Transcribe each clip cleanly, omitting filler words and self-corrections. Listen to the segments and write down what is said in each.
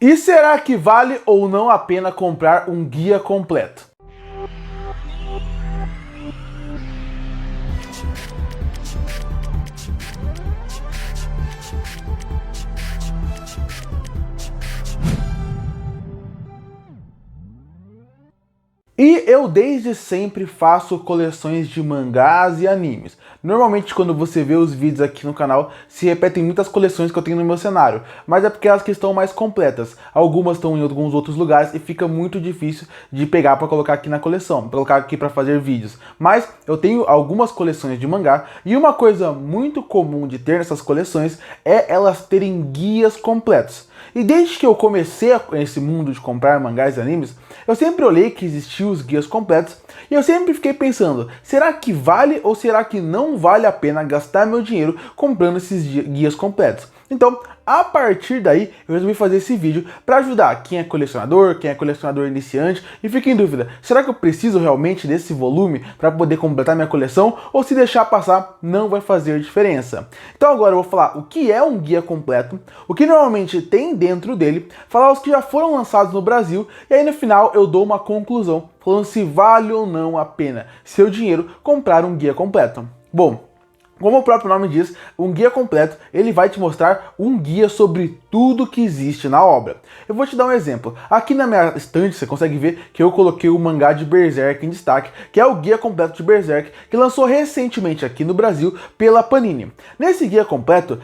E será que vale ou não a pena comprar um guia completo? E eu desde sempre faço coleções de mangás e animes. Normalmente quando você vê os vídeos aqui no canal, se repetem muitas coleções que eu tenho no meu cenário, mas é porque elas que estão mais completas. Algumas estão em alguns outros lugares e fica muito difícil de pegar para colocar aqui na coleção, colocar aqui para fazer vídeos. Mas eu tenho algumas coleções de mangá e uma coisa muito comum de ter nessas coleções é elas terem guias completos. E desde que eu comecei esse mundo de comprar mangás e animes, eu sempre olhei que existiam os guias completos e eu sempre fiquei pensando, será que vale ou será que não vale a pena gastar meu dinheiro comprando esses guias completos? Então, a partir daí, eu resolvi fazer esse vídeo para ajudar quem é colecionador iniciante e fica em dúvida, será que eu preciso realmente desse volume para poder completar minha coleção ou se deixar passar não vai fazer diferença? Então agora eu vou falar o que é um guia completo, o que normalmente tem dentro dele, falar os que já foram lançados no Brasil e aí no final eu dou uma conclusão falando se vale ou não a pena seu dinheiro comprar um guia completo. Bom, como o próprio nome diz, um guia completo, ele vai te mostrar um guia sobre tudo que existe na obra. Eu vou te dar um exemplo. Aqui na minha estante você consegue ver que eu coloquei o mangá de Berserk em destaque, que é o guia completo de Berserk, que lançou recentemente aqui no Brasil pela Panini. Nesse guia completo,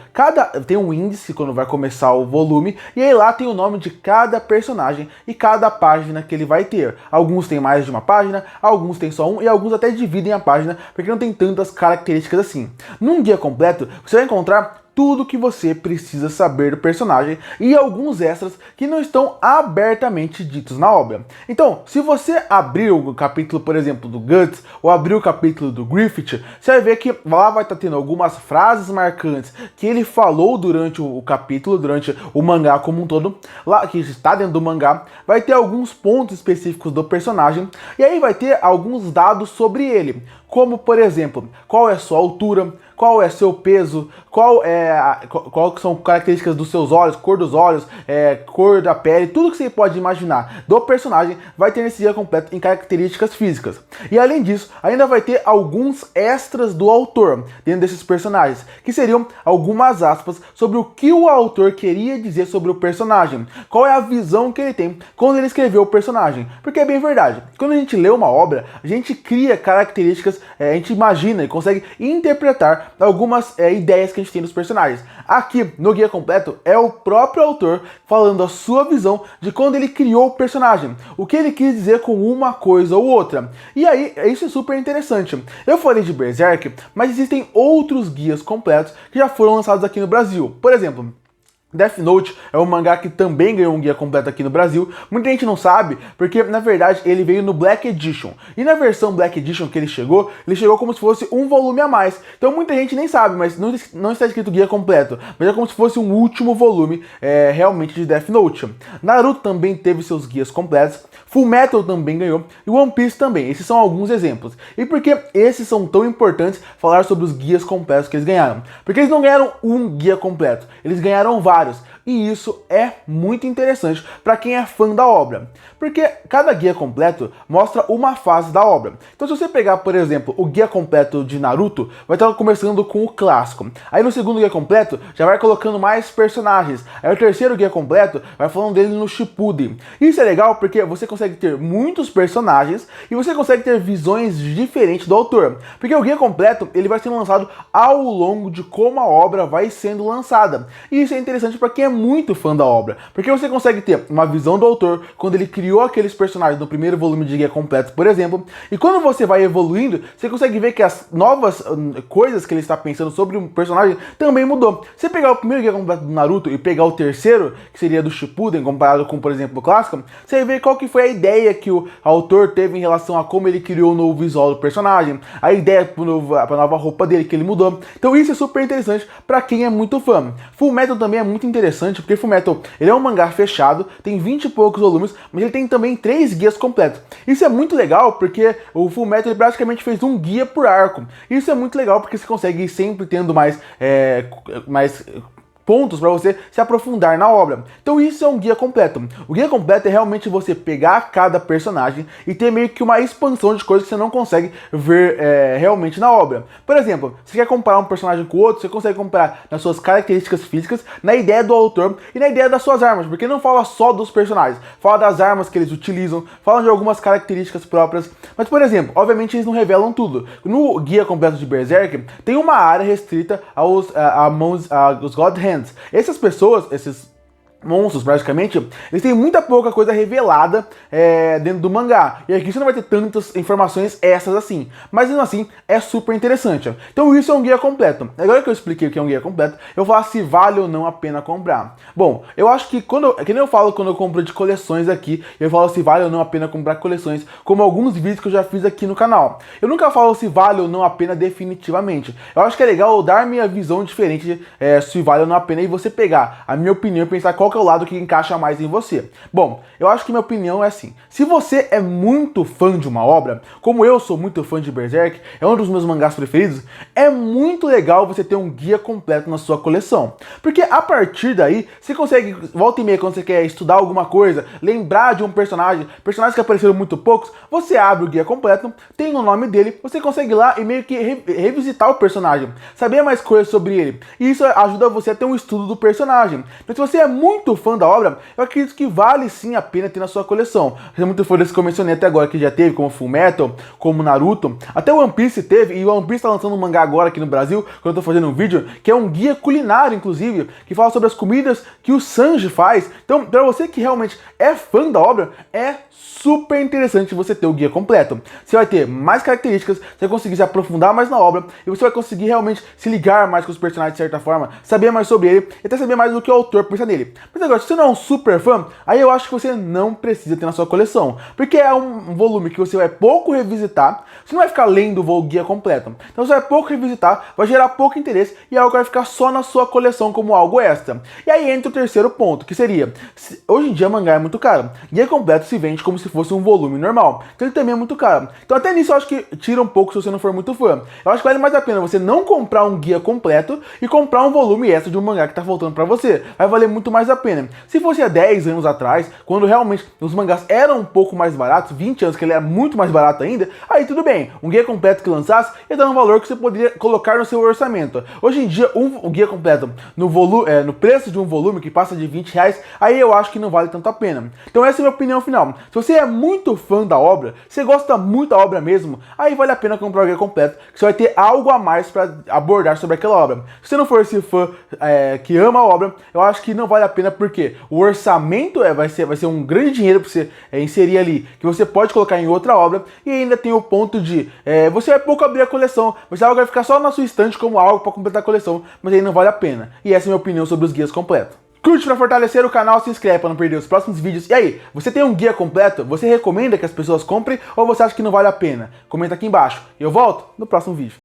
tem um índice quando vai começar o volume, e aí lá tem o nome de cada personagem e cada página que ele vai ter. Alguns têm mais de uma página, alguns têm só um, e alguns até dividem a página, porque não tem tantas características assim. Num guia completo, você vai encontrar tudo que você precisa saber do personagem e alguns extras que não estão abertamente ditos na obra. Então, se você abrir o capítulo, por exemplo, do Guts, ou abrir o capítulo do Griffith, você vai ver que lá vai estar tendo algumas frases marcantes que ele falou durante o capítulo, durante o mangá como um todo, lá que está dentro do mangá, vai ter alguns pontos específicos do personagem, e aí vai ter alguns dados sobre ele, como, por exemplo, qual é sua altura, qual é seu peso, qual são características dos seus olhos, cor dos olhos, cor da pele, tudo que você pode imaginar do personagem vai ter nesse guia completo em características físicas. E além disso, ainda vai ter alguns extras do autor dentro desses personagens, que seriam algumas aspas sobre o que o autor queria dizer sobre o personagem, qual é a visão que ele tem quando ele escreveu o personagem. Porque é bem verdade, quando a gente lê uma obra, a gente cria características, a gente imagina e consegue interpretar algumas ideias que a gente tem dos personagens. Aqui no guia completo é o próprio autor falando a sua visão de quando ele criou o personagem, o que ele quis dizer com uma coisa ou outra. E aí, isso é super interessante. Eu falei de Berserk, mas existem outros guias completos que já foram lançados aqui no Brasil. Por exemplo, Death Note é um mangá que também ganhou um guia completo aqui no Brasil. Muita gente não sabe, porque na verdade ele veio no Black Edition. E na versão Black Edition que ele chegou como se fosse um volume a mais. Então muita gente nem sabe, mas não está escrito guia completo. Mas é como se fosse um último volume realmente de Death Note. Naruto também teve seus guias completos. Fullmetal também ganhou. E One Piece também. Esses são alguns exemplos. E por que esses são tão importantes falar sobre os guias completos que eles ganharam? Porque eles não ganharam um guia completo. Eles ganharam vários. E isso é muito interessante para quem é fã da obra, porque cada guia completo mostra uma fase da obra. Então se você pegar, por exemplo, o guia completo de Naruto, vai estar começando com o clássico. Aí no segundo guia completo já vai colocando mais personagens. Aí o terceiro guia completo vai falando dele no Shippuden. Isso é legal porque você consegue ter muitos personagens e você consegue ter visões diferentes do autor. Porque o guia completo ele vai sendo lançado ao longo de como a obra vai sendo lançada. E isso é interessante para quem é muito fã da obra, porque você consegue ter uma visão do autor quando ele criou aqueles personagens no primeiro volume de guia completo, por exemplo, e quando você vai evoluindo, você consegue ver que as novas coisas que ele está pensando sobre o personagem também mudou. Se você pegar o primeiro guia completo do Naruto e pegar o terceiro, que seria do Shippuden, comparado com, por exemplo, o clássico, você vai ver qual que foi a ideia que o autor teve em relação a como ele criou o novo visual do personagem, a ideia para a nova roupa dele que ele mudou. Então isso é super interessante para quem é muito fã. Fullmetal também é muito interessante, porque Fullmetal, ele é um mangá fechado, tem 20 e poucos volumes, mas ele tem também 3 guias completos. Isso é muito legal, porque o Fullmetal ele praticamente fez um guia por arco. Isso é muito legal, porque você consegue ir sempre tendo mais pontos para você se aprofundar na obra. Então isso é um guia completo. O guia completo é realmente você pegar cada personagem e ter meio que uma expansão de coisas que você não consegue ver realmente na obra. Por exemplo, você quer comparar um personagem com o outro, você consegue comparar nas suas características físicas, na ideia do autor e na ideia das suas armas, porque não fala só dos personagens, fala das armas que eles utilizam, fala de algumas características próprias. Mas, por exemplo, obviamente eles não revelam tudo. No guia completo de Berserk, tem uma área restrita aos God Hands. Essas pessoas, esses monstros, praticamente, eles têm muita pouca coisa revelada dentro do mangá. E aqui você não vai ter tantas informações extras assim. Mas mesmo assim, é super interessante. Então isso é um guia completo. Agora que eu expliquei o que é um guia completo, eu vou falar se vale ou não a pena comprar. Bom, eu acho que que nem eu falo quando eu compro de coleções aqui, eu falo se vale ou não a pena comprar coleções, como alguns vídeos que eu já fiz aqui no canal. Eu nunca falo se vale ou não a pena definitivamente. Eu acho que é legal eu dar minha visão diferente se vale ou não a pena e você pegar a minha opinião e pensar qual que é o lado que encaixa mais em você. Bom, eu acho que minha opinião é assim: se você é muito fã de uma obra, como eu sou muito fã de Berserk, é um dos meus mangás preferidos, é muito legal você ter um guia completo na sua coleção. Porque a partir daí, você consegue, volta e meia, quando você quer estudar alguma coisa, lembrar de um personagens que apareceram muito poucos, você abre o guia completo, tem o nome dele, você consegue ir lá e meio que revisitar o personagem, saber mais coisas sobre ele. E isso ajuda você a ter um estudo do personagem. Então, se você é muito fã da obra, eu acredito que vale sim a pena ter na sua coleção. Você é muito fã desse que eu mencionei até agora, que já teve, como Fullmetal, como Naruto, até o One Piece teve, e o One Piece tá lançando um mangá agora aqui no Brasil, quando eu tô fazendo um vídeo, que é um guia culinário, inclusive, que fala sobre as comidas que o Sanji faz. Então, pra você que realmente é fã da obra, é super interessante você ter o guia completo. Você vai ter mais características, você vai conseguir se aprofundar mais na obra, e você vai conseguir realmente se ligar mais com os personagens de certa forma, saber mais sobre ele, e até saber mais do que o autor pensa nele. Mas agora, se você não é um super fã, aí eu acho que você não precisa ter na sua coleção, porque é um volume que você vai pouco revisitar, você não vai ficar lendo o guia completo. Então você vai pouco revisitar, vai gerar pouco interesse, e é algo que vai ficar só na sua coleção como algo extra. E aí entra o terceiro ponto, que seria, hoje em dia mangá é muito caro, guia completo se vende como se fosse um volume normal, então ele também é muito caro. Então até nisso eu acho que tira um pouco se você não for muito fã. Eu acho que vale mais a pena você não comprar um guia completo e comprar um volume extra de um mangá que tá faltando pra você. Vai valer muito mais a pena. Se fosse há 10 anos atrás, quando realmente os mangás eram um pouco mais baratos, 20 anos que ele era muito mais barato ainda, aí tudo bem, um guia completo que lançasse ia dar um valor que você poderia colocar no seu orçamento. Hoje em dia, um guia completo no preço de um volume que passa de 20 reais, aí eu acho que não vale tanto a pena. Então essa é a minha opinião final. Se você é muito fã da obra, você gosta muito da obra mesmo, aí vale a pena comprar o guia completo, que você vai ter algo a mais para abordar sobre aquela obra. Se você não for esse fã que ama a obra, eu acho que não vale a pena, porque o orçamento vai ser um grande dinheiro para você inserir ali, que você pode colocar em outra obra, e ainda tem o ponto de você vai pouco abrir a coleção, mas algo vai ficar só na sua estante como algo para completar a coleção, mas aí não vale a pena. E essa é a minha opinião sobre os guias completos. Curte para fortalecer o canal, se inscreve para não perder os próximos vídeos. E aí, você tem um guia completo? Você recomenda que as pessoas comprem ou você acha que não vale a pena? Comenta aqui embaixo. E eu volto no próximo vídeo.